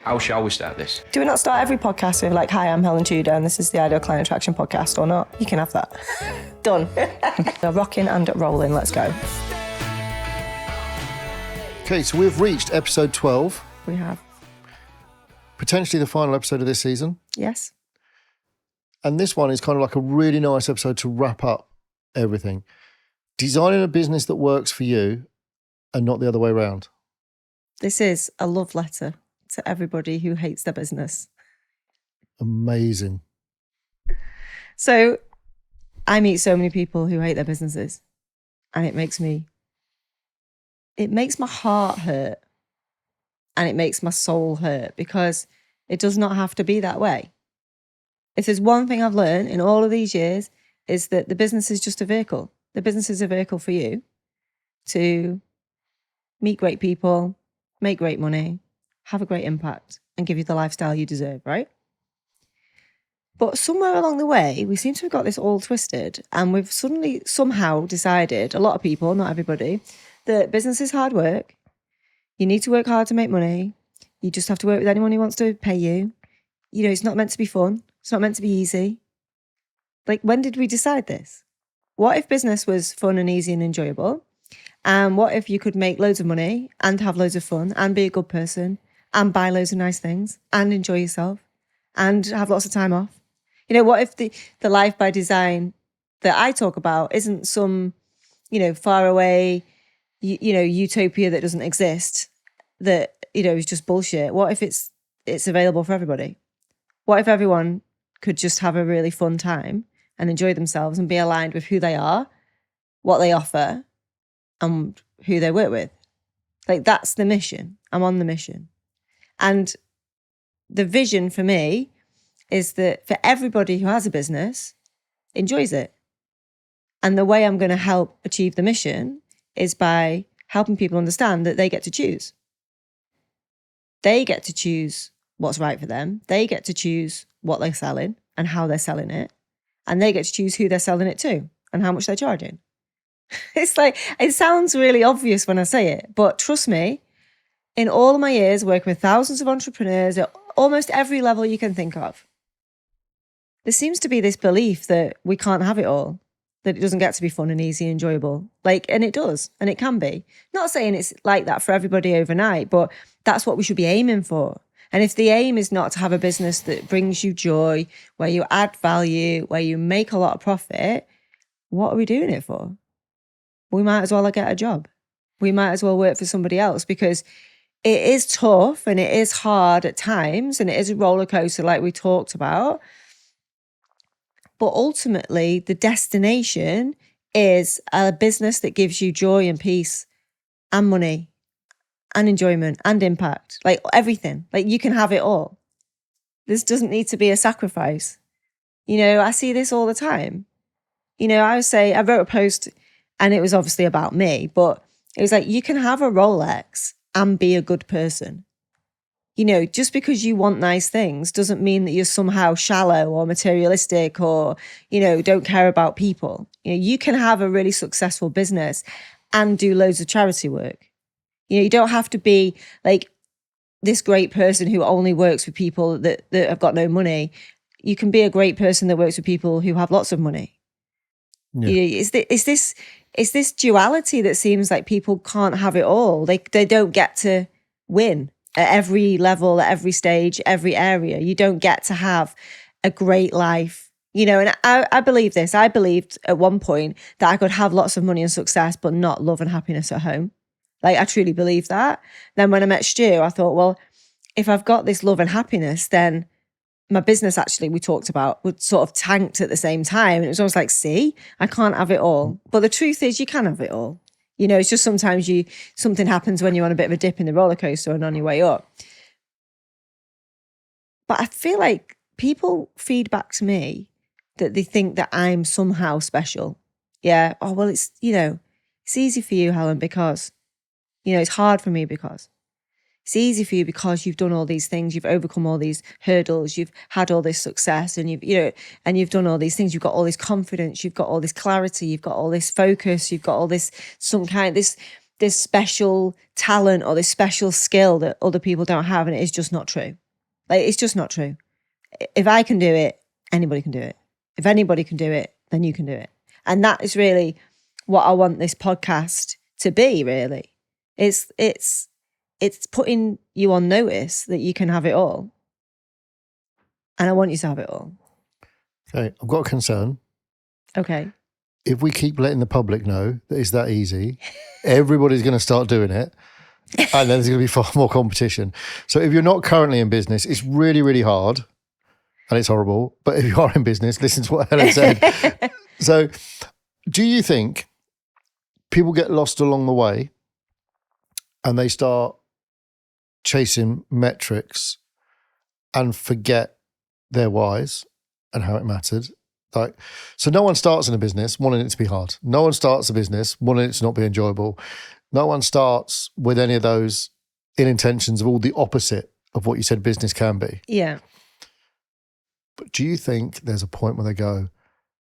How shall we start this? Do we not start every podcast with like, hi, I'm Helen Tudor and this is the Ideal Client Attraction Podcast, or not? You can have that. Done. We're rocking and rolling. Let's go. Okay, so we've reached episode 12. We have. Potentially the final episode of this season. Yes. And this one is kind of like a really nice episode to wrap up everything. Designing a business that works for you and not the other way around. This is a love letter to everybody who hates their business. Amazing. So I meet so many people who hate their businesses, and it makes my heart hurt and it makes my soul hurt, because it does not have to be that way. If there's one thing I've learned in all of these years, is that the business is just a vehicle. The business is a vehicle for you to meet great people, make great money, have a great impact, and give you the lifestyle you deserve, right? But somewhere along the way, we seem to have got this all twisted, and we've suddenly somehow decided, a lot of people, not everybody, that business is hard work. You need to work hard to make money. You just have to work with anyone who wants to pay you. You know, it's not meant to be fun. It's not meant to be easy. Like, when did we decide this? What if business was fun and easy and enjoyable? And what if you could make loads of money and have loads of fun and be a good person and buy loads of nice things and enjoy yourself and have lots of time off? You know, what if the life by design that I talk about isn't some, far away, utopia that doesn't exist, that, is just bullshit? What if it's available for everybody? What if everyone could just have a really fun time and enjoy themselves and be aligned with who they are, what they offer, and who they work with? Like, that's the mission. I'm on the mission. And the vision for me is that for everybody who has a business, enjoys it. And the way I'm going to help achieve the mission is by helping people understand that they get to choose. They get to choose what's right for them. They get to choose what they're selling and how they're selling it. And they get to choose who they're selling it to and how much they're charging. It's like, it sounds really obvious when I say it, but trust me, in all of my years working with thousands of entrepreneurs at almost every level you can think of, there seems to be this belief that we can't have it all, that it doesn't get to be fun and easy and enjoyable. And it does, and it can be. Not saying it's like that for everybody overnight, but that's what we should be aiming for. And if the aim is not to have a business that brings you joy, where you add value, where you make a lot of profit, what are we doing it for? We might as well get a job. We might as well work for somebody else, because it is tough and it is hard at times, and it is a roller coaster like we talked about. But ultimately, the destination is a business that gives you joy and peace and money and enjoyment and impact, like everything. Like, you can have it all. This doesn't need to be a sacrifice. I see this all the time. I wrote a post, and it was obviously about me, but it was like, you can have a Rolex and be a good person. Just because you want nice things doesn't mean that you're somehow shallow or materialistic or, don't care about people. You can have a really successful business and do loads of charity work. You don't have to be like this great person who only works with people that have got no money. You can be a great person that works with people who have lots of money. Yeah. It's this duality that seems like people can't have it all. They don't get to win at every level, at every stage, every area. You don't get to have a great life. And I believe this. I believed at one point that I could have lots of money and success, but not love and happiness at home. Like, I truly believe that. Then when I met Stu, I thought, well, if I've got this love and happiness, then my business, actually, we talked about, would sort of tanked at the same time. And it was always like, see, I can't have it all. But the truth is, you can have it all. It's just sometimes something happens when you're on a bit of a dip in the roller coaster and on your way up. But I feel like people feed back to me that they think that I'm somehow special. Yeah. Oh, well, it's easy for you, Helen, because, it's hard for me because. It's easy for you because you've done all these things, you've overcome all these hurdles, you've had all this success, and you've done all these things, you've got all this confidence, you've got all this clarity, you've got all this focus, you've got all this this special talent or this special skill that other people don't have, and it is just not true. Like, it's just not true. If I can do it, anybody can do it. If anybody can do it, then you can do it. And that is really what I want this podcast to be, really. It's putting you on notice that you can have it all. And I want you to have it all. Okay, I've got a concern. Okay. If we keep letting the public know that it's that easy, everybody's going to start doing it. And then there's going to be far more competition. So if you're not currently in business, it's really, really hard and it's horrible. But if you are in business, listen to what Helen said. So do you think people get lost along the way and they start chasing metrics and forget their whys and how it mattered? Like, so no one starts in a business wanting it to be hard. No one starts a business wanting it to not be enjoyable. No one starts with any of those ill intentions of all the opposite of what you said business can be. Yeah. But do you think there's a point where they go,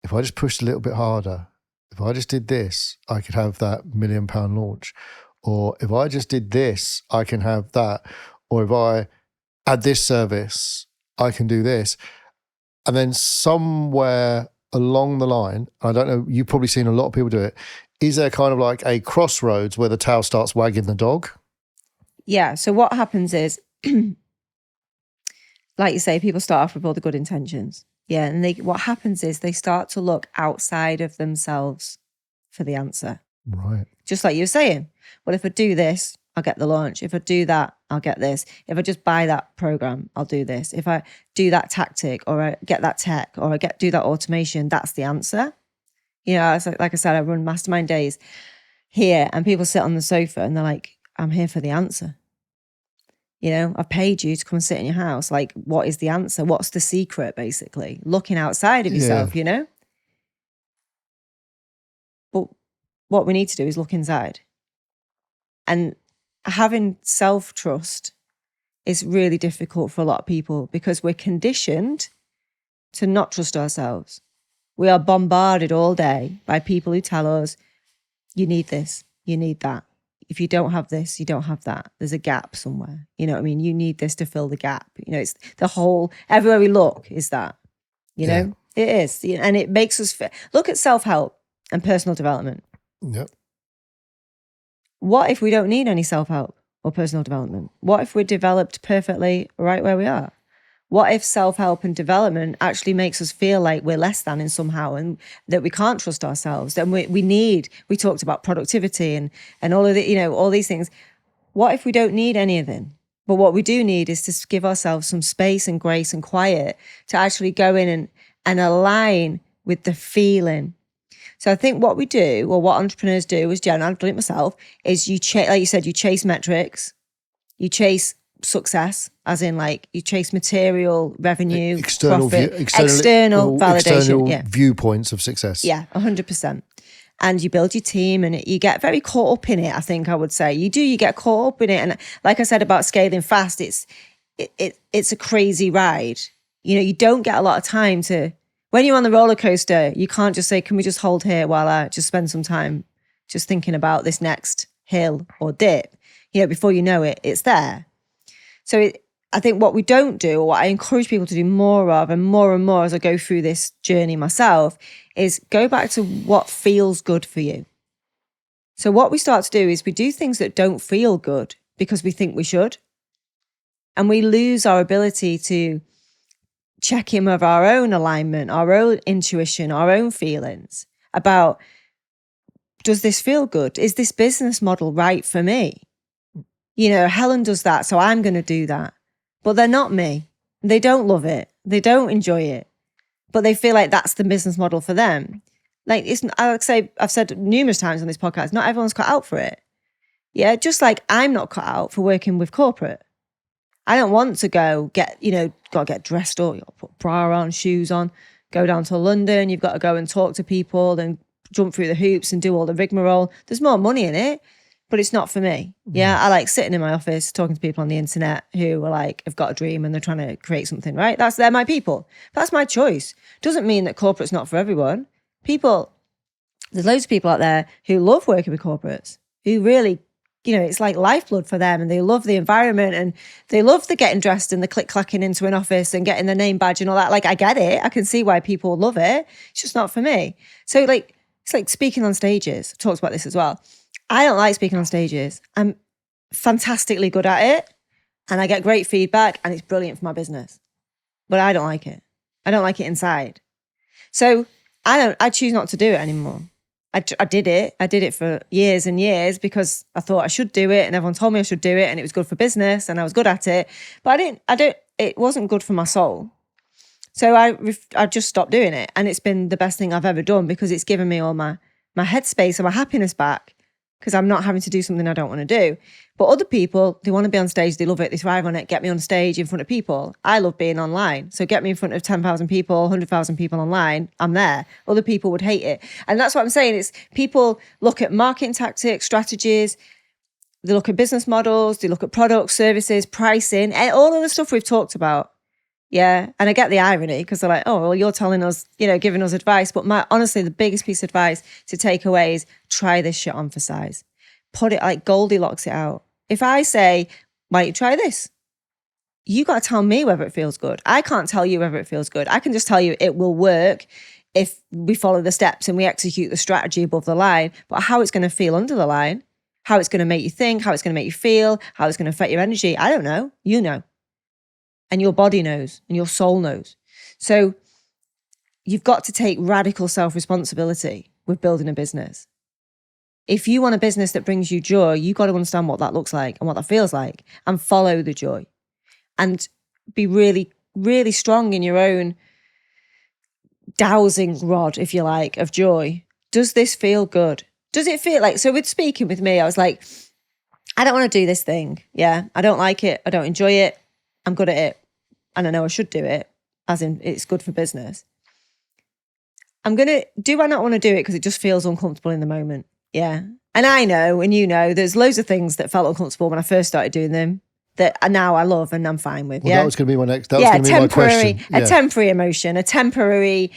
if I just pushed a little bit harder, if I just did this, I could have that £1 million launch? Or if I just did this, I can have that. Or if I add this service, I can do this. And then somewhere along the line, I don't know, you've probably seen a lot of people do it, is there kind of like a crossroads where the tail starts wagging the dog? Yeah. So what happens is, like you say, people start off with all the good intentions. Yeah. And what happens is they start to look outside of themselves for the answer. Right. Just like you were saying. Well, if I do this, I'll get the launch. If I do that, I'll get this. If I just buy that program, I'll do this. If I do that tactic, or I get that tech, or I do that automation, that's the answer. You know, like I said, I run mastermind days here and people sit on the sofa and they're like, I'm here for the answer. You know, I've paid you to come and sit in your house. Like, what is the answer? What's the secret, basically? Looking outside of yourself, you know? But what we need to do is look inside. And having self-trust is really difficult for a lot of people because we're conditioned to not trust ourselves. We are bombarded all day by people who tell us, you need this, you need that. If you don't have this, you don't have that. There's a gap somewhere. You know what I mean? You need this to fill the gap. You know, it's the whole, everywhere we look is that, you know, it is. And it makes us, look at self-help and personal development. Yep. What if we don't need any self-help or personal development? What if we're developed perfectly right where we are? What if self-help and development actually makes us feel like we're less than in somehow and that we can't trust ourselves? Then we talked about productivity and all of the, you know, all these things. What if we don't need anything? But what we do need is to give ourselves some space and grace and quiet to actually go in and align with the feeling. So I think what we do, or what entrepreneurs do, as Jen, I've done it myself, is like you said, you chase metrics, you chase success, as in like you chase material, revenue, external profit, external validation, external viewpoints of success. Yeah, 100%. And you build your team and you get very caught up in it, I think I would say. You get caught up in it. And like I said about scaling fast, it's a crazy ride. You know, you don't get a lot of time to, when you're on the roller coaster, you can't just say, can we just hold here while I just spend some time just thinking about this next hill or dip? You know, before you know it, it's there. So I think what we don't do, or what I encourage people to do more of and more as I go through this journey myself, is go back to what feels good for you. So what we start to do is we do things that don't feel good because we think we should. And we lose our ability to check in with our own alignment, our own intuition, our own feelings about, does this feel good? Is this business model right for me? You know, Helen does that, so I'm going to do that. But they're not me. They don't love it. They don't enjoy it. But they feel like that's the business model for them. Like, I've said numerous times on this podcast, not everyone's cut out for it. Yeah, just like I'm not cut out for working with corporate. I don't want to got to get dressed up, you got to put bra on, shoes on, go down to London, you've got to go and talk to people, then jump through the hoops and do all the rigmarole. There's more money in it. But it's not for me. Yeah, I like sitting in my office talking to people on the internet who are like, have got a dream and they're trying to create something, right? They're my people. That's my choice. Doesn't mean that corporate's not for everyone. There's loads of people out there who love working with corporates, who really it's like lifeblood for them, and they love the environment, and they love the getting dressed and the click-clacking into an office and getting the name badge and all that. Like, I get it. I can see why people love it. It's just not for me. So like, it's like speaking on stages. I've talked about this as well. I don't like speaking on stages. I'm fantastically good at it, and I get great feedback, and it's brilliant for my business. But I don't like it. I don't like it inside. So I choose not to do it anymore. I did it. I did it for years and years because I thought I should do it, and everyone told me I should do it, and it was good for business, and I was good at it. But it wasn't good for my soul. So I just stopped doing it, and it's been the best thing I've ever done because it's given me all my headspace and my happiness back, because I'm not having to do something I don't want to do. But other people, they want to be on stage, they love it, they thrive on it. Get me on stage in front of people. I love being online. So get me in front of 10,000 people, 100,000 people online, I'm there. Other people would hate it. And that's what I'm saying. It's people look at marketing tactics, strategies, they look at business models, they look at products, services, pricing, and all of the stuff we've talked about. Yeah. And I get the irony because they're like, oh, well, you're telling us, giving us advice. But honestly, the biggest piece of advice to take away is try this shit on for size. Put it like Goldilocks it out. If I say, why don't you try this? You got to tell me whether it feels good. I can't tell you whether it feels good. I can just tell you it will work if we follow the steps and we execute the strategy above the line. But how it's going to feel under the line, how it's going to make you think, how it's going to make you feel, how it's going to affect your energy, I don't know. You know. And your body knows, and your soul knows. So you've got to take radical self-responsibility with building a business. If you want a business that brings you joy, you've got to understand what that looks like and what that feels like, and follow the joy. And be really, really strong in your own dowsing rod, if you like, of joy. Does this feel good? Does it feel like, so with speaking with me, I was like, I don't want to do this thing. Yeah, I don't like it. I don't enjoy it. I'm good at it, and I know I should do it, as in it's good for business. Do I not want to do it because it just feels uncomfortable in the moment? Yeah. And I know, and there's loads of things that felt uncomfortable when I first started doing them that now I love and I'm fine with. Well, yeah. That was going to be my next, that was going to be my question. A temporary emotion, a temporary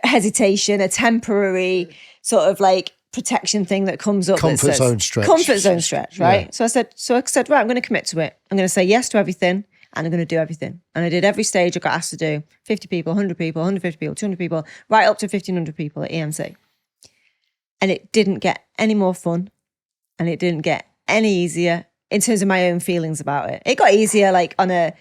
hesitation, a temporary sort of like protection thing that comes up. Comfort zone stretch, right? Yeah. So I said, right, I'm going to commit to it. I'm going to say yes to everything. And I'm going to do everything. And I did every stage I got asked to do. 50 people, 100 people, 150 people, 200 people, right up to 1,500 people at EMC. And it didn't get any more fun. And it didn't get any easier in terms of my own feelings about it. It got easier like I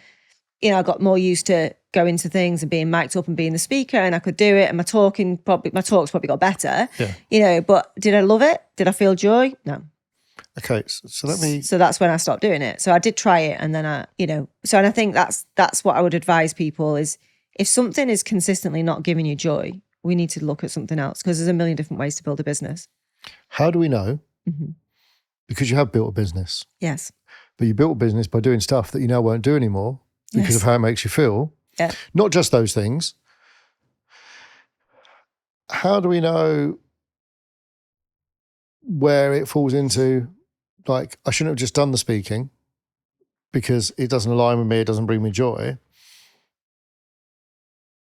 got more used to going to things and being mic'd up and being the speaker, and I could do it. And my talks probably got better. Yeah. But did I love it? Did I feel joy? No. Okay, so let me... So that's when I stopped doing it. So I did try it, and then and I think that's what I would advise people is, if something is consistently not giving you joy, we need to look at something else, because there's a million different ways to build a business. How do we know? Mm-hmm. Because you have built a business. Yes. But you built a business by doing stuff that you now won't do anymore because of how it makes you feel. Yeah. Not just those things. How do we know where it falls into, like, I shouldn't have just done the speaking because it doesn't align with me, it doesn't bring me joy?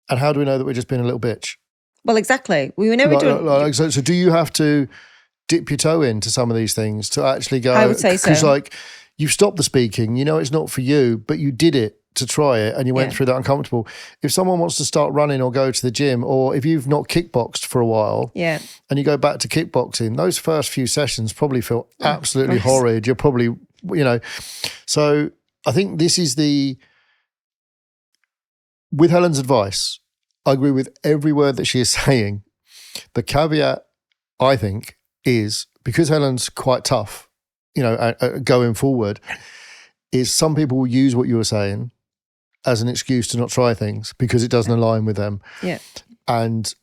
And how do we know that we're just being a little bitch? Well, exactly. We were never doing... So do you have to dip your toe into some of these things to actually go? I would say so. Because like, you've stopped the speaking, it's not for you, but you did it to try it and you went through that uncomfortable. If someone wants to start running or go to the gym, or if you've not kickboxed for a while and you go back to kickboxing, those first few sessions probably feel absolutely horrid. You're probably, so I think this is with Helen's advice, I agree with every word that she is saying. The caveat, I think, is because Helen's quite tough, going forward, is some people will use what you were saying as an excuse to not try things because it doesn't align with them. Yeah. And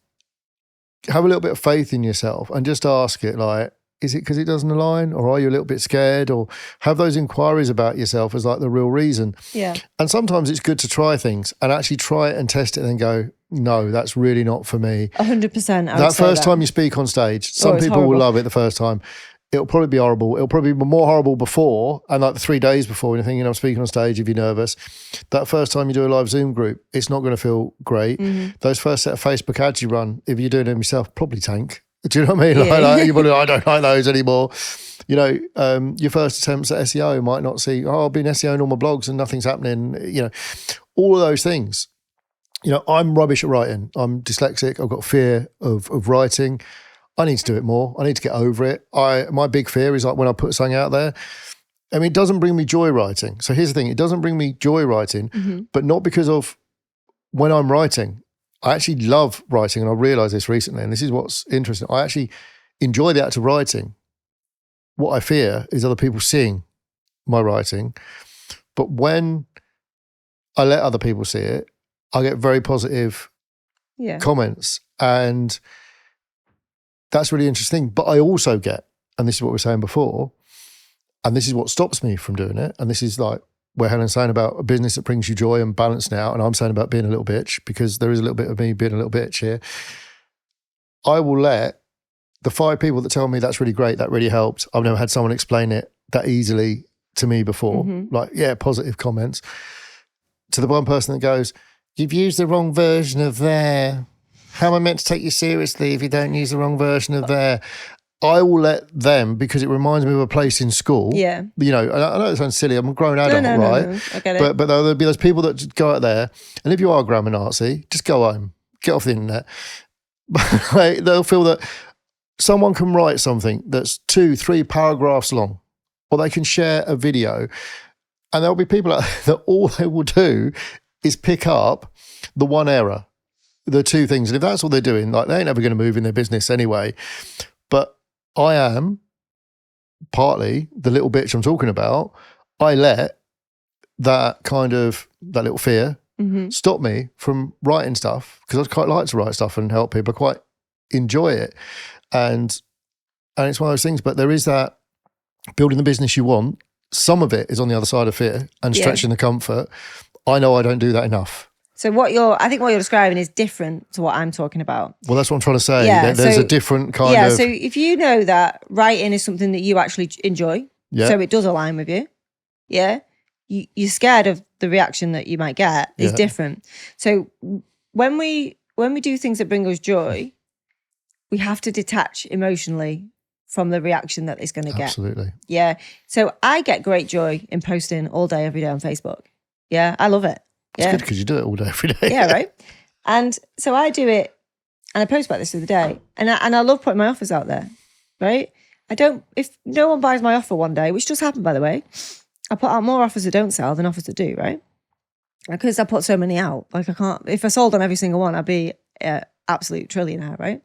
have a little bit of faith in yourself and just ask it, like, is it because it doesn't align, or are you a little bit scared, or have those inquiries about yourself as like the real reason. Yeah. And sometimes it's good to try things and actually try it and test it and then go, no, that's really not for me. 100%. That first time you speak on stage, some people will love it the first time. It'll probably be horrible. It'll probably be more horrible before, and like the 3 days before when you're thinking, I'm speaking on stage, if you're nervous. That first time you do a live Zoom group, it's not going to feel great. Mm-hmm. Those first set of Facebook ads you run, if you're doing them yourself, probably tank. Do you know what I mean? Yeah. Like you're probably, I don't like those anymore. You know, your first attempts at SEO might not see, I've been SEOing all my blogs and nothing's happening. You know, all of those things. You know, I'm rubbish at writing. I'm dyslexic. I've got fear of writing. I need to do it more. I need to get over it. My big fear is like when I put something out there, I mean, it doesn't bring me joy writing. So here's the thing. It doesn't bring me joy writing, but not because of when I'm writing. I actually love writing, and I realised this recently, and this is what's interesting. I actually enjoy the act of writing. What I fear is other people seeing my writing. But when I let other people see it, I get very positive comments. And that's really interesting. But I also get, and this is what we were saying before, and this is what stops me from doing it. And this is like where Helen's saying about a business that brings you joy and balancing out. And I'm saying about being a little bitch, because there is a little bit of me being a little bitch here. I will let the 5 people that tell me that's really great, that really helped. I've never had someone explain it that easily to me before. Like, yeah, positive comments. To the one person that goes, you've used the wrong version of there. How am I meant to take you seriously if you don't use the wrong version of there? I will let them, because it reminds me of a place in school. Yeah. You know, I know it sounds silly. I'm a grown adult, right? No. I get it. But there'll be those people that just go out there, and if you are a grammar Nazi, just go home. Get off the internet. Like, they'll feel that someone can write something that's 2-3 paragraphs long, or they can share a video, and there'll be people that all they will do is pick up the one error, the 2 things. And if that's all they're doing, like, they ain't ever going to move in their business anyway. But I am partly the little bitch I'm talking about. I let that little fear stop me from writing stuff, because I quite like to write stuff and help people. I quite enjoy it. And it's one of those things, but there is that building the business you want. Some of it is on the other side of fear and stretching the comfort. I know I don't do that enough. So I think what you're describing is different to what I'm talking about. Well, that's what I'm trying to say. Yeah, there's a different kind of... Yeah, so if you know that writing is something that you actually enjoy, so it does align with you, you're scared of the reaction that you might get is different. So when we do things that bring us joy, we have to detach emotionally from the reaction that it's going to get. Absolutely. Yeah. So I get great joy in posting all day, every day on Facebook. Yeah, I love it. It's good because you do it all day, every day. Yeah, right. And so I do it, and I post about this the other day, and I love putting my offers out there, right? If no one buys my offer one day, which does happen, by the way, I put out more offers that don't sell than offers that do, right? Because I put so many out. Like, I can't, if I sold on every single one, I'd be an absolute trillionaire, right?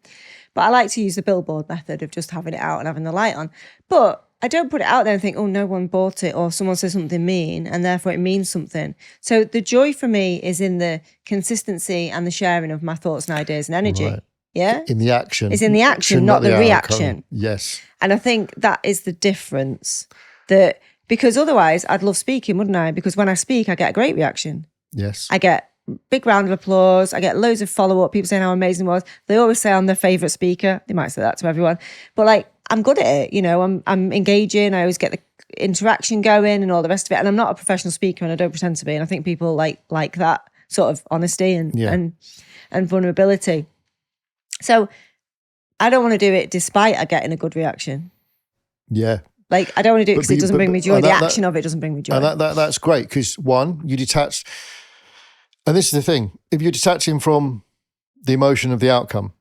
But I like to use the billboard method of just having it out and having the light on. But I don't put it out there and think, oh, no one bought it, or someone says something mean and therefore it means something. So the joy for me is in the consistency and the sharing of my thoughts and ideas and energy. Right. Yeah? In the action. It's in the action, not the reaction. Yes. And I think that is the difference. Because otherwise I'd love speaking, wouldn't I? Because when I speak, I get a great reaction. Yes. I get big round of applause. I get loads of follow-up, people saying how amazing it was. They always say I'm their favourite speaker. They might say that to everyone. But like, I'm good at it, you know, I'm engaging. I always get the interaction going and all the rest of it. And I'm not a professional speaker, and I don't pretend to be. And I think people like that sort of honesty and vulnerability. So I don't want to do it despite I getting a good reaction. Yeah. Like, I don't want to do it because it doesn't bring me joy. The action of it doesn't bring me joy. And that's great, because one, you detach. And this is the thing. If you're detaching from the emotion of the outcome,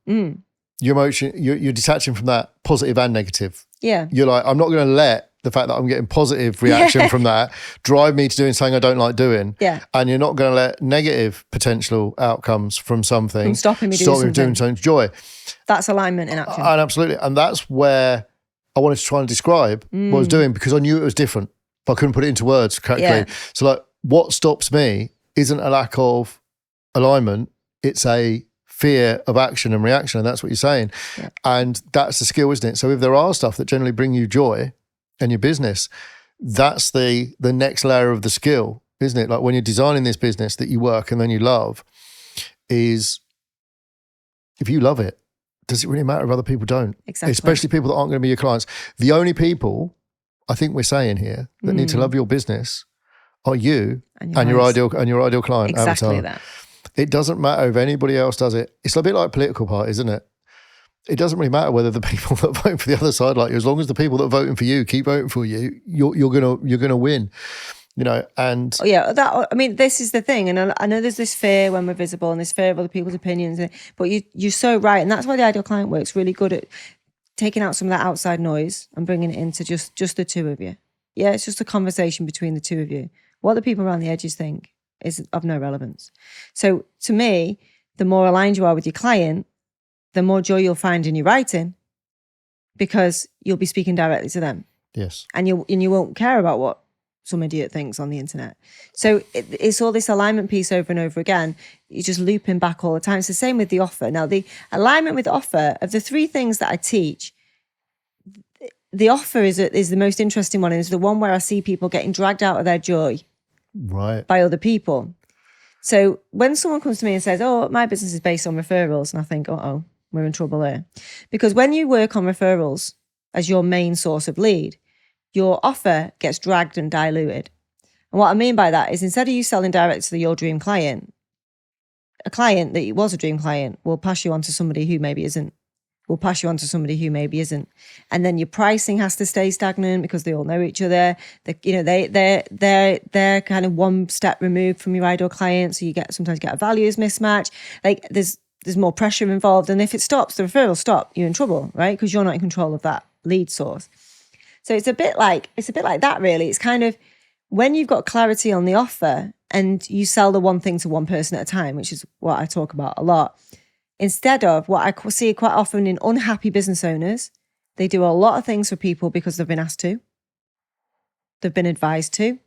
your emotion, you're detaching from that, positive and negative. Yeah. You're like, I'm not going to let the fact that I'm getting positive reaction from that drive me to doing something I don't like doing. Yeah. And you're not going to let negative potential outcomes from something from stopping me doing something joy. That's alignment in action. And absolutely. And that's where I wanted to try and describe what I was doing, because I knew it was different, but I couldn't put it into words correctly. Yeah. So like, what stops me isn't a lack of alignment, it's a fear of action and reaction, and that's what you're saying. Yeah. And that's the skill, isn't it? So if there are stuff that generally bring you joy in your business, that's the next layer of the skill, isn't it? Like when you're designing this business that you work and then you love, is if you love it, does it really matter if other people don't? Exactly. Especially people that aren't going to be your clients. The only people I think we're saying here that need to love your business are you and your ideal client. Exactly avatar. It doesn't matter if anybody else does it. It's a bit like political parties, isn't it? it doesn't really matter whether the people that vote for the other side like you, as long as the people that are voting for you keep voting for you, you're gonna win. And oh yeah, this is the thing, and I know there's this fear when we're visible, and this fear of other people's opinions, but you're so right, and that's why the ideal client work's really good at taking out some of that outside noise and bringing it into just the two of you. Yeah, it's just a conversation between the two of you. What the people around the edges think is of no relevance. So to me, the more aligned you are with your client, the more joy you'll find in your writing, because you'll be speaking directly to them. Yes. And you won't care about what some idiot thinks on the internet. So it's all this alignment piece over and over again. You're just looping back all the time. It's the same with the offer. Now, the alignment with offer, of the 3 things that I teach, the offer is the most interesting one. And it's the one where I see people getting dragged out of their joy by other people. So when someone comes to me and says, oh, my business is based on referrals, and I think, uh-oh, we're in trouble there. Because when you work on referrals as your main source of lead, your offer gets dragged and diluted. And what I mean by that is, instead of you selling direct to your dream client, a client that was a dream client will pass you on to somebody who maybe isn't. And then your pricing has to stay stagnant because they all know each other. They're kind of one step removed from your ideal client. So you sometimes get a values mismatch. Like there's more pressure involved. And if it stops, the referral stop, you're in trouble, right? Because you're not in control of that lead source. So it's a bit like that, really. It's kind of when you've got clarity on the offer and you sell the one thing to one person at a time, which is what I talk about a lot. Instead of what I see quite often in unhappy business owners, they do a lot of things for people because they've been asked to, they've been advised to,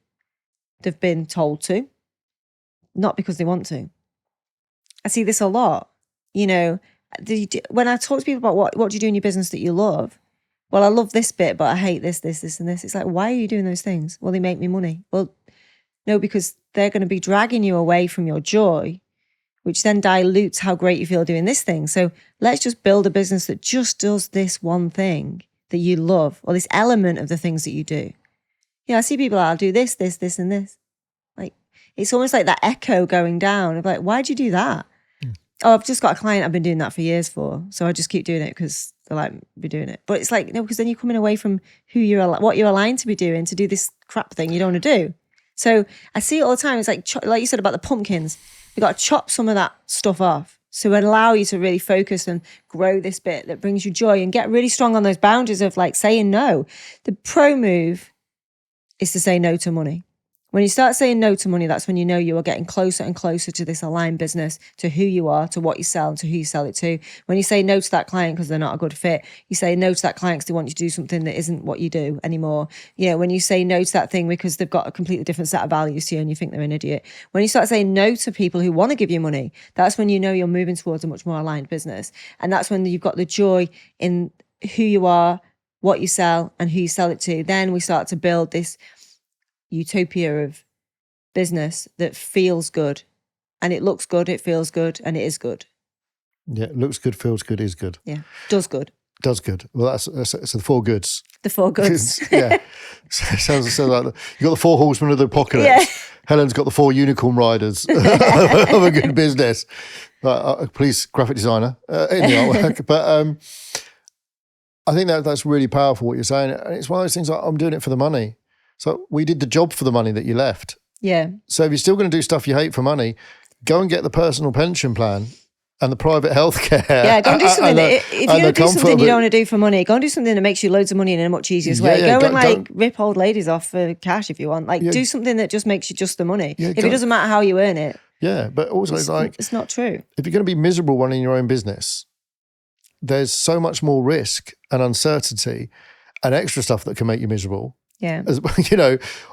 they've been told to, not because they want to. I see this a lot. When I talk to people about what do you do in your business that you love? Well, I love this bit, but I hate this, and this. It's like, why are you doing those things? Well, they make me money. Well, no, because they're going to be dragging you away from your joy, which then dilutes how great you feel doing this thing. So let's just build a business that just does this one thing that you love, or this element of the things that you do. I see people, I'll do this, and this. Like, it's almost like that echo going down of like, why'd you do that? Oh, I've just got a client I've been doing that for years for. So I just keep doing it because they like be doing it. But it's like, no, because then you're coming away from what you're aligned to be doing to do this crap thing you don't want to do. So I see it all the time. It's like you said about the pumpkins. You've got to chop some of that stuff off to allow you to really focus and grow this bit that brings you joy and get really strong on those boundaries of like saying no. The pro move is to say no to money. When you start saying no to money, that's when you know you are getting closer and closer to this aligned business, to who you are, to what you sell, and to who you sell it to. When you say no to that client because they're not a good fit, you say no to that client because they want you to do something that isn't what you do anymore. When you say no to that thing because they've got a completely different set of values to you and you think they're an idiot. When you start saying no to people who want to give you money, that's when you know you're moving towards a much more aligned business. And that's when you've got the joy in who you are, what you sell, and who you sell it to. Then we start to build this utopia of business that feels good, and it looks good, it feels good, and it is good. Yeah, looks good, feels good, is good. Yeah, does good. Well, that's the 4 goods. The 4 goods. Yeah, sounds like you got the 4 horsemen of the apocalypse. Yeah. Helen's got the 4 unicorn riders of a good business. Please, graphic designer in the artwork. But I think that's really powerful what you're saying, and it's one of those things like, I'm doing it for the money. So we did the job for the money that you left. Yeah. So if you're still going to do stuff you hate for money, go and get the personal pension plan and the private healthcare. Yeah, go and do something. If you're going to do something you don't want to do for money, go and do something that makes you loads of money in a much easier way. Go and rip old ladies off for cash if you want. Do something that just makes you just the money. Yeah, if it doesn't matter how you earn it. Yeah, but also it's not true. If you're going to be miserable running your own business, there's so much more risk and uncertainty and extra stuff that can make you miserable. Yeah.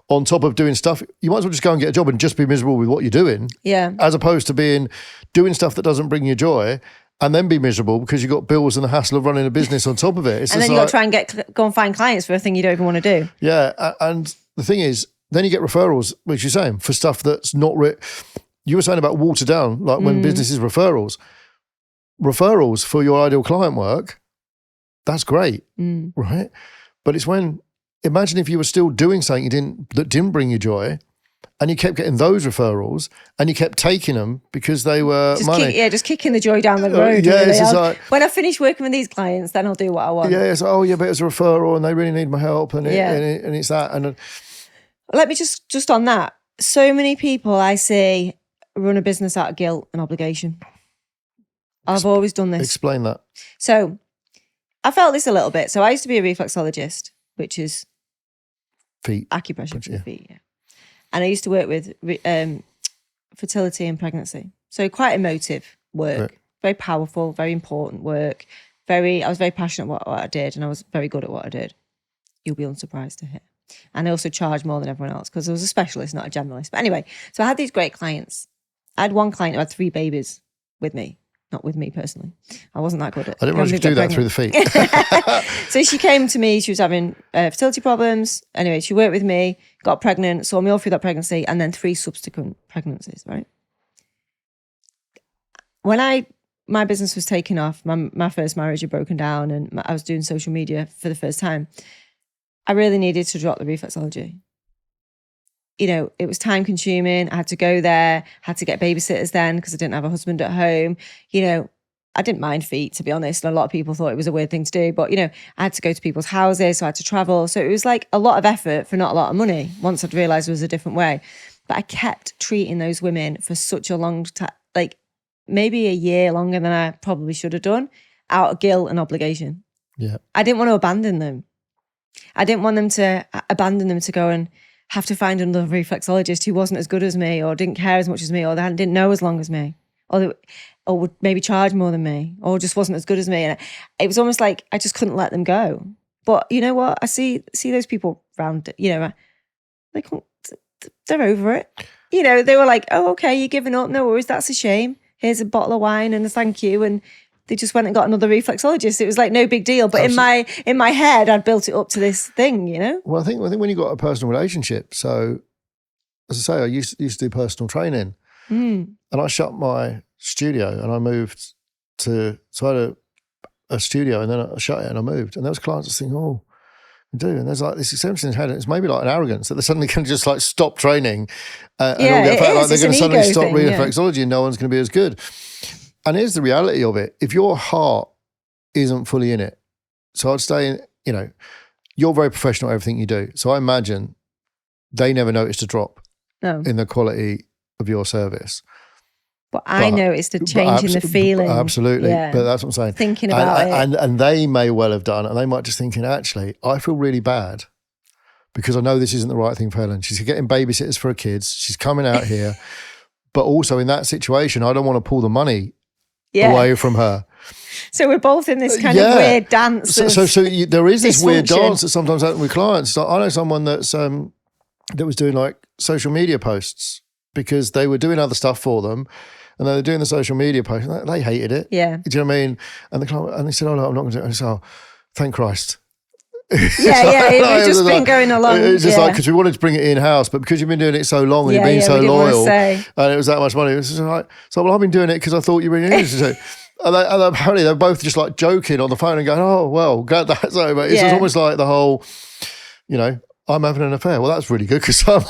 On top of doing stuff, you might as well just go and get a job and just be miserable with what you're doing. Yeah. As opposed to doing stuff that doesn't bring you joy and then be miserable because you've got bills and the hassle of running a business on top of it. And then you've got to try and go and find clients for a thing you don't even want to do. Yeah. And the thing is, then you get referrals, which you're saying, for stuff that's not... You were saying about watered down, like when businesses referrals. Referrals for your ideal client work, that's great, right? But it's when... Imagine if you were still doing something that didn't bring you joy, And you kept getting those referrals, and you kept taking them because they were money. Just kicking the joy down the road. Yeah, really. it's just like, when I finish working with these clients, then I'll do what I want. yeah, it's oh yeah, but it's a referral, and they really need my help, and and it's that. And let me just on that. So many people I see run a business out of guilt and obligation. I've always done this. Explain that. So I felt this a little bit. So I used to be a reflexologist, which is Feet. acupressure for the feet. Yeah. And I used to work with fertility and pregnancy. So quite emotive work, Right. very powerful, very important work. I was very passionate about what I did, and I was very good at what I did. You'll be unsurprised to hear. And I also charged more than everyone else because I was a specialist, not a generalist. But anyway, so I had these great clients. I had one client who had 3 babies with me. Not with me personally. I wasn't that good at it. I didn't want you to do that through the feet. So she came to me. She was having fertility problems. Anyway, she worked with me, got pregnant, saw me all through that pregnancy, and then 3 subsequent pregnancies, right? When my business was taking off, my first marriage had broken down, and I was doing social media for the first time, I really needed to drop the reflexology. You know, it was time consuming. I had to go there, had to get babysitters then because I didn't have a husband at home. You know, I didn't mind feet, to be honest. And a lot of people thought it was a weird thing to do. But, you know, I had to go to people's houses, so I had to travel. So it was like a lot of effort for not a lot of money once I'd realised it was a different way. But I kept treating those women for such a long time, like maybe a year longer than I probably should have done, out of guilt and obligation. Yeah. I didn't want to abandon them. I didn't want them to abandon them to go and have to find another reflexologist who wasn't as good as me or didn't care as much as me or that didn't know as long as me or would maybe charge more than me or just wasn't as good as me. And it was almost like I just couldn't let them go. But you know what? I see those people around, you know, they're over it. You know, they were like, oh, okay, you're giving up. No worries. That's a shame. Here's a bottle of wine and a thank you. And they just went and got another reflexologist. It was like no big deal. But in my head, I'd built it up to this thing, you know? Well, I think when you've got a personal relationship, so as I say, I used to do personal training, and I shut my studio and I moved so I had a studio and then I shut it and I moved. And those clients are thinking, oh, I do. And there's like this exemption in head. It's maybe like an arrogance that they're suddenly going to just like stop training and all get fat, like they're going to suddenly stop reflexology and no one's going to be as good. And here's the reality of it. If your heart isn't fully in it, so I'd say, you know, you're very professional at everything you do. So I imagine they never noticed a drop in the quality of your service. But I noticed a change in the feeling. Absolutely. Yeah. But that's what I'm saying. Thinking about it. And they may well have done, and they might just thinking, actually, I feel really bad because I know this isn't the right thing for Helen. She's getting babysitters for her kids. She's coming out here. But also in that situation, I don't want to pull the money away from her. So we're both in this kind of weird dance. So there is this weird dance that sometimes happens with clients. So I know someone that's that was doing like social media posts because they were doing other stuff for them, and they were doing the social media posts. And they hated it. Yeah, do you know what I mean? And the client, and they said, "Oh no, I'm not going to do it." And I said, "Oh, thank Christ." We've just been going along. It's just like because we wanted to bring it in house, but because you've been doing it so long and you've been so loyal, and it was that much money, it was just like, so well, I've been doing it because I thought you really needed to. And apparently they're both just like joking on the phone and going, "Oh well, glad that's over." It's almost like the whole, you know, I'm having an affair. Well, that's really good because I'm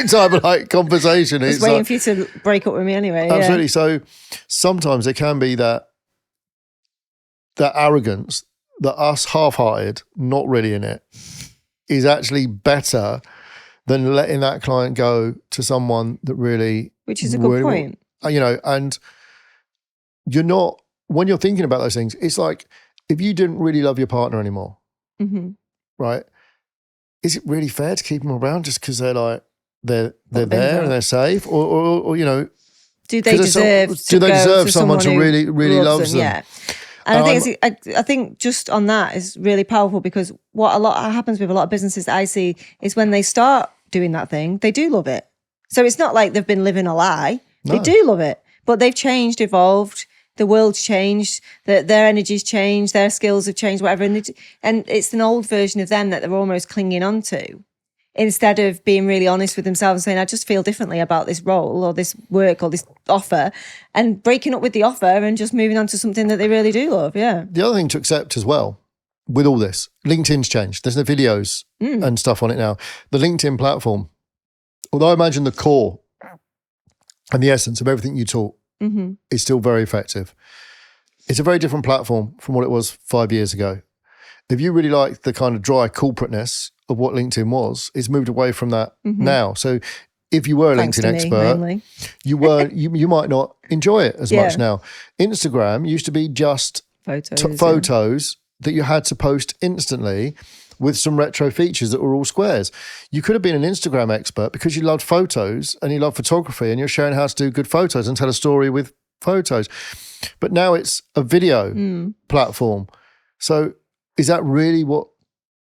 type of like conversation. I was waiting for you to break up with me anyway. Absolutely. Yeah. So sometimes there can be that arrogance. That us half-hearted, not really in it, is actually better than letting that client go to someone that really... Which is a good point. You know, and you're not... When you're thinking about those things, it's like if you didn't really love your partner anymore, right, is it really fair to keep them around just because they're like, they're there and they're safe? Or you know... Do they deserve someone to really, really loves them? Yeah. And I think just on that is really powerful because what happens with a lot of businesses that I see is when they start doing that thing, they do love it. So it's not like they've been living a lie. No. They do love it, but they've changed, evolved. The world's changed. Their energy's changed. Their skills have changed. Whatever, and it's an old version of them that they're almost clinging on to. Instead of being really honest with themselves and saying, I just feel differently about this role or this work or this offer, and breaking up with the offer and just moving on to something that they really do love. Yeah. The other thing to accept as well with all this, LinkedIn's changed. There's the videos and stuff on it now. The LinkedIn platform although I imagine the core and the essence of everything you taught Mm-hmm. is still very effective. It's a very different platform from what it was 5 years ago. If you really like the kind of dry corporateness of what LinkedIn was, it's moved away from that now. So if you were a Thanks LinkedIn to me, expert, mainly. you might not enjoy it as Yeah. much now. Instagram used to be just Photos. photos that you had to post instantly with some retro features that were all squares. You could have been an Instagram expert because you loved photos and you love photography and you're showing how to do good photos and tell a story with photos. But now it's a video platform. So is that really what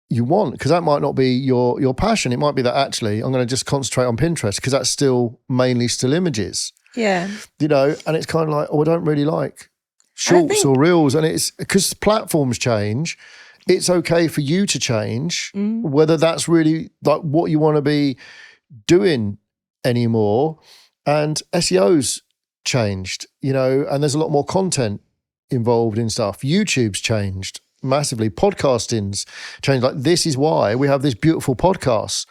you want? Because that might not be your passion. It might be that actually I'm going to just concentrate on Pinterest because that's still mainly still images. Yeah. You know, and it's kind of like, oh, I don't really like shorts or reels. And it's because platforms change. It's okay for you to change, whether that's really like what you want to be doing anymore. And SEO's changed, you know, and there's a lot more content involved in stuff. YouTube's changed massively. Podcasting's changed. Like, this is why we have this beautiful podcast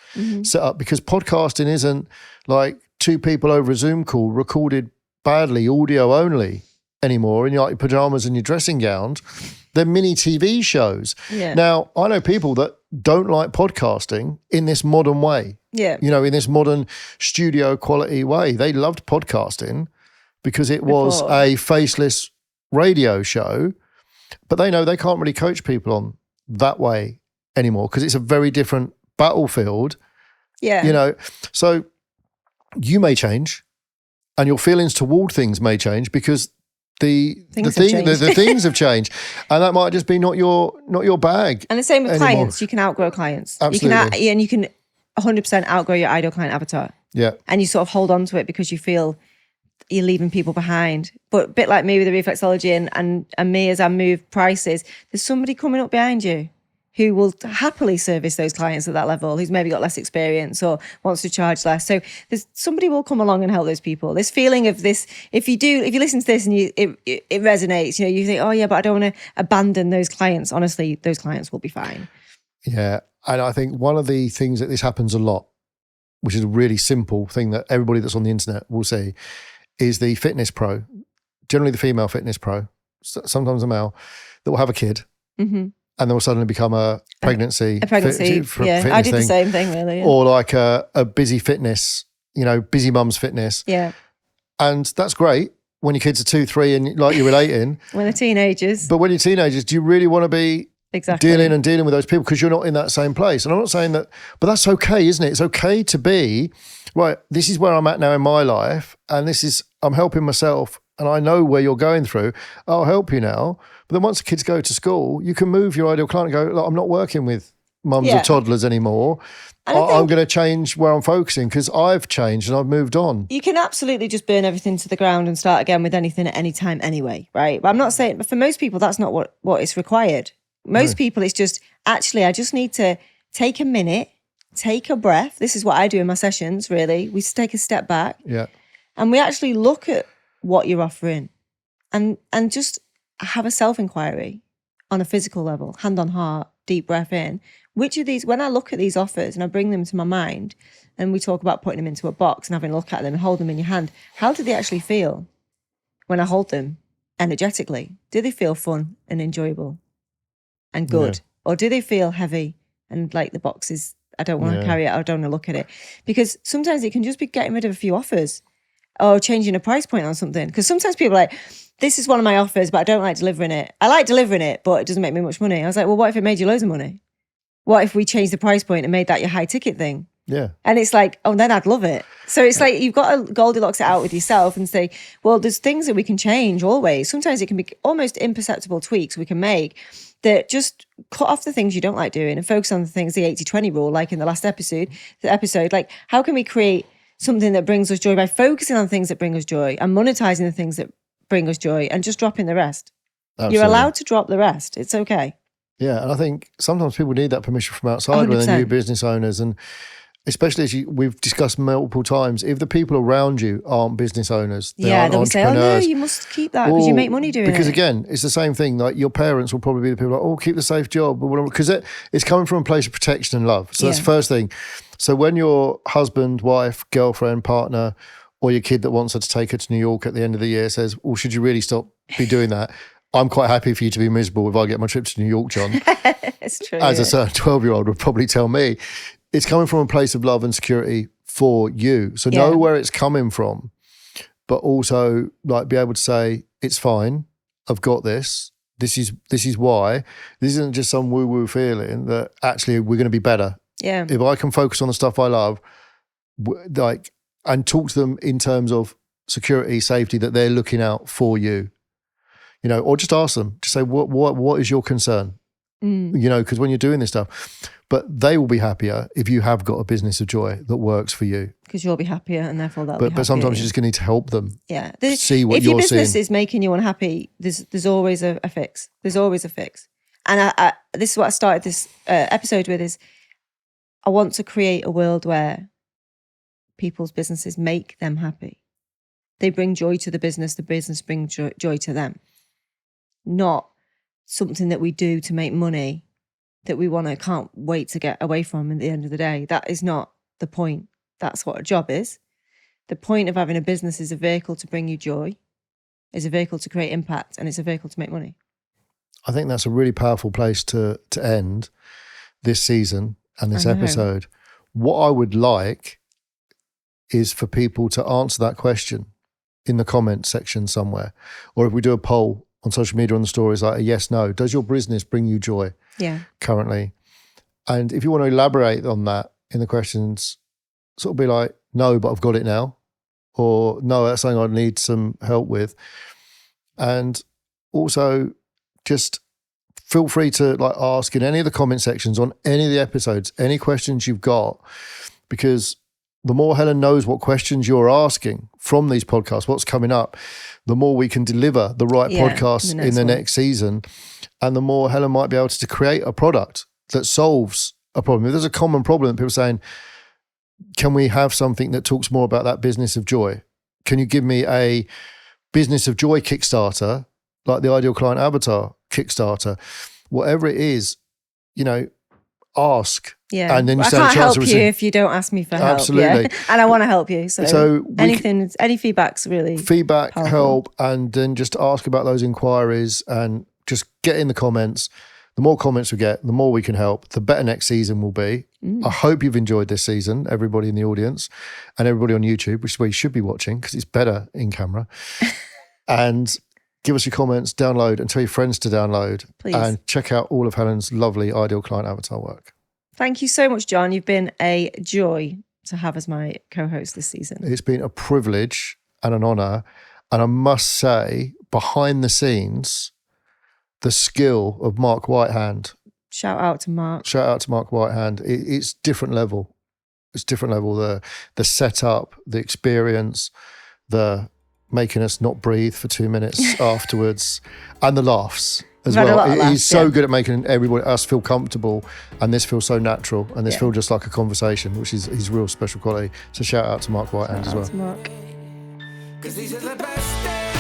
set up, because podcasting isn't like two people over a Zoom call recorded badly, audio only anymore, in your like pajamas and your dressing gowns. They're mini TV shows. Yeah. Now, I know people that don't like podcasting in this modern way. Yeah. You know, in this modern studio quality way. They loved podcasting because it was a faceless radio show, but they know they can't really coach people on that way anymore because it's a very different battlefield. Yeah. You know, so you may change and your feelings toward things may change because the things have changed, and that might just be not your bag. And the same with anymore. clients. You can outgrow clients. Absolutely. And you can 100% outgrow your ideal client avatar. Yeah. And you sort of hold on to it because you feel you're leaving people behind. But a bit like me with the reflexology and me as I move prices, there's somebody coming up behind you who will happily service those clients at that level, who's maybe got less experience or wants to charge less. So there's somebody will come along and help those people. This feeling of this, if you listen to this and it resonates, you know, you think, oh yeah, but I don't want to abandon those clients. Honestly, those clients will be fine. Yeah. And I think one of the things that this happens a lot, which is a really simple thing that everybody that's on the internet will see, is the fitness pro, generally the female fitness pro, sometimes a male, that will have a kid. And then will suddenly become a pregnancy. Yeah, I did the same thing really. Yeah. Or like a busy fitness, you know, busy mum's fitness. Yeah. And that's great when your kids are 2, 3 and like you're relating. When they're teenagers. But when you're teenagers, do you really want to be dealing with those people because you're not in that same place? And I'm not saying that, but that's okay, isn't it? It's okay to be, right, this is where I'm at now in my life and I'm helping myself and I know where you're going through. I'll help you now. But then once the kids go to school, you can move your ideal client and go, look, I'm not working with mums or toddlers anymore. I'm going to change where I'm focusing because I've changed and I've moved on. You can absolutely just burn everything to the ground and start again with anything at any time anyway, right? But I'm not saying, but for most people, that's not what is required. Most people, it's just, actually, I just need to take a minute, take a breath. This is what I do in my sessions, really. We take a step back. Yeah. And we actually look at what you're offering and just have a self-inquiry on a physical level, hand on heart, deep breath in. Which of these, when I look at these offers and I bring them to my mind and we talk about putting them into a box and having a look at them and hold them in your hand, how do they actually feel when I hold them energetically? Do they feel fun and enjoyable and good? Or do they feel heavy and like the boxes, I don't want to carry it, I don't want to look at it? Because sometimes it can just be getting rid of a few offers or changing a price point on something. Because sometimes people are like, this is one of my offers, but I don't like delivering it. I like delivering it, but it doesn't make me much money. I was like, well, what if it made you loads of money? What if we changed the price point and made that your high ticket thing? Yeah. And it's like, oh, then I'd love it. So it's like, you've got to Goldilocks it out with yourself and say, well, there's things that we can change always. Sometimes it can be almost imperceptible tweaks we can make that just cut off the things you don't like doing and focus on the things, the 80-20 rule, like in the last episode, like how can we create something that brings us joy by focusing on things that bring us joy and monetizing the things that bring us joy and just dropping the rest. Absolutely. You're allowed to drop the rest. It's okay. Yeah. And I think sometimes people need that permission from outside 100%. When they're new business owners. And especially as we've discussed multiple times, if the people around you aren't business owners, they aren't they'll say, "Oh no, entrepreneurs, you must keep that because you make money doing because it." again, it's the same thing. Like your parents will probably be the people like, "Oh, keep the safe job," because it's coming from a place of protection and love. So that's the first thing. So when your husband, wife, girlfriend, partner, or your kid that wants her to take her to New York at the end of the year says, "Well, should you really stop be doing that?" I'm quite happy for you to be miserable if I get my trip to New York, John. It's true. As a certain 12-year-old would probably tell me, it's coming from a place of love and security for you. So know where it's coming from, but also like be able to say, it's fine. I've got this. This is why. This isn't just some woo-woo feeling that actually we're going to be better. Yeah. If I can focus on the stuff I love, and talk to them in terms of security, safety, that they're looking out for you, or just ask them, just say, what is your concern? Because when you're doing this stuff, but they will be happier if you have got a business of joy that works for you. Because you'll be happier and therefore they'll be happier. But sometimes you're just going to need to help them. Yeah. See what if you're your business seeing. is making you unhappy, there's always a fix. There's always a fix. And this is what I started this episode with is I want to create a world where people's businesses make them happy. They bring joy to the business brings joy to them. Not something that we do to make money that we can't wait to get away from at the end of the day. That is not the point. That's what a job is. The point of having a business is a vehicle to bring you joy, is a vehicle to create impact, and it's a vehicle to make money. I think that's a really powerful place to end this season and this episode. What I would like is for people to answer that question in the comment section somewhere. Or if we do a poll on social media on the stories, like a yes, no, does your business bring you joy currently? And if you want to elaborate on that in the questions, sort of be like, no, but I've got it now. Or no, that's something I need some help with. And also just feel free to ask in any of the comment sections on any of the episodes, any questions you've got, because the more Helen knows what questions you're asking from these podcasts, what's coming up, the more we can deliver the right podcasts in the next season. And the more Helen might be able to create a product that solves a problem. If there's a common problem, people are saying, can we have something that talks more about that business of joy? Can you give me a business of joy Kickstarter, like the Ideal Client Avatar Kickstarter? Whatever it is, ask. Yeah, and then you I can't help you if you don't ask me for help. Absolutely. Yeah? And I want to help you. So any feedback's really powerful. help, and then just ask about those inquiries and just get in the comments. The more comments we get, the more we can help, the better next season will be. I hope you've enjoyed this season, everybody in the audience and everybody on YouTube, which is where you should be watching because it's better in camera. And give us your comments, download, and tell your friends to download. Please. And check out all of Helen's lovely Ideal Client Avatar work. Thank you so much, John. You've been a joy to have as my co-host this season. It's been a privilege and an honour. And I must say, behind the scenes, the skill of Mark Whitehand. Shout out to Mark. Whitehand. It's different level. It's different level. The setup, the experience, the making us not breathe for 2 minutes afterwards, and the laughs as well. He's so good at making us feel comfortable, and this feels so natural, and this feels just like a conversation, which is his real special quality. So shout out to Mark Whitehand as well. Mark. 'Cause these are the best days.